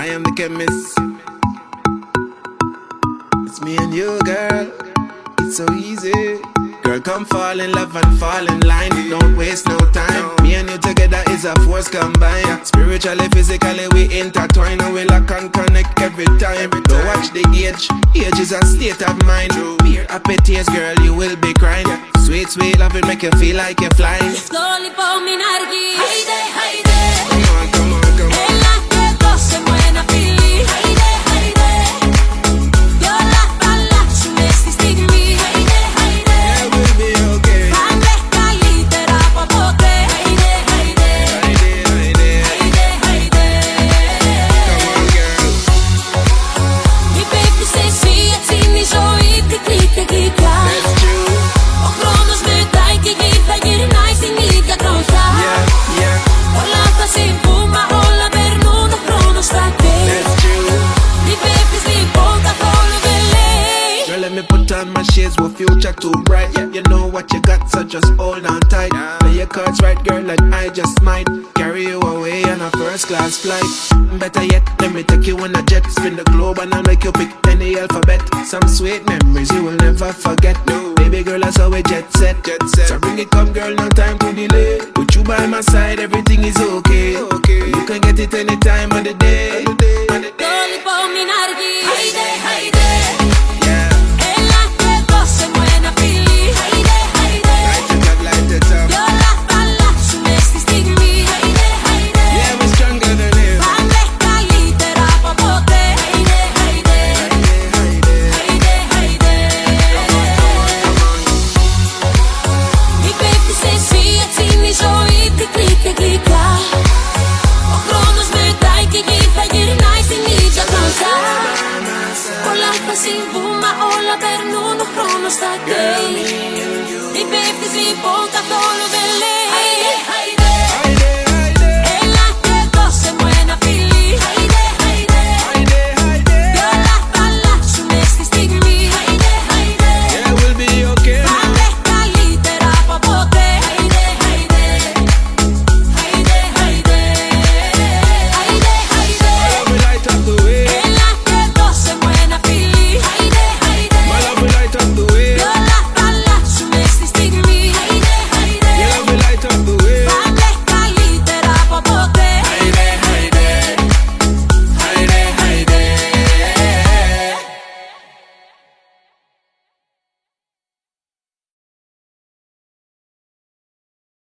am the chemist. It's me and you, girl. It's so easy. Girl, come fall in love and fall in line. Don't waste no time. Me and you together is a force combined. Spiritually, physically, we intertwine. And we lock and connect every time. Don't watch the age. Age is a state of mind. Beer happy tears, girl, you will be crying. Sweet, sweet love, it make you feel like you're flying. Slowly pull me nargi. Haide, haide. Come on, come on, come on. En las que dos se muena pili. Haide, haide. Yo la balla, su mesti stigmi. Haide, haide. Yeah, we'll be okay. Pande calite rapa pote. Haide, haide. Haide, haide. Haide, haide. Come on, girl. Mi baby say si, et sinni joi, te klikke gikla. That's true. Och kronos med dig, gikla, gir nice, inga kronsa. Yeah, yeah. Orlata sin puma, olla per nuno kronos state. That's true. Mi baby sleep, polka, follow the lane. Girl, let me put on my shades, we'll future too bright. Yeah, you know what you got, so just hold on tight. Play your cards right, girl, and I just might carry you away on a first class flight. Better yet, let me take you on a jet. Spin the globe and I'll make you pick any alphabet. Some sweet memories you will never forget. Baby girl, that's how we jet set, jet set. So bring it, come girl, no time to delay. With you by my side, everything is okay. You can get it any time of the day. Slowly pull me nargi. Haide, haide. Yeah, En las que dos se muena pili. Haide, haide. light it up, light it up. Yo la balla, su mesti stigmi. Haide, haide. Yeah, we're stronger than him. Pande calite rapa pote. Haide, haide. Haide, haide. Mi baby say si, et sinni joi, te klikke gikla. Och kronos med dig, gikla, gir nice, inga kronsa. Orlata sin puma, olla per nuno kronos state. Mi baby sleep,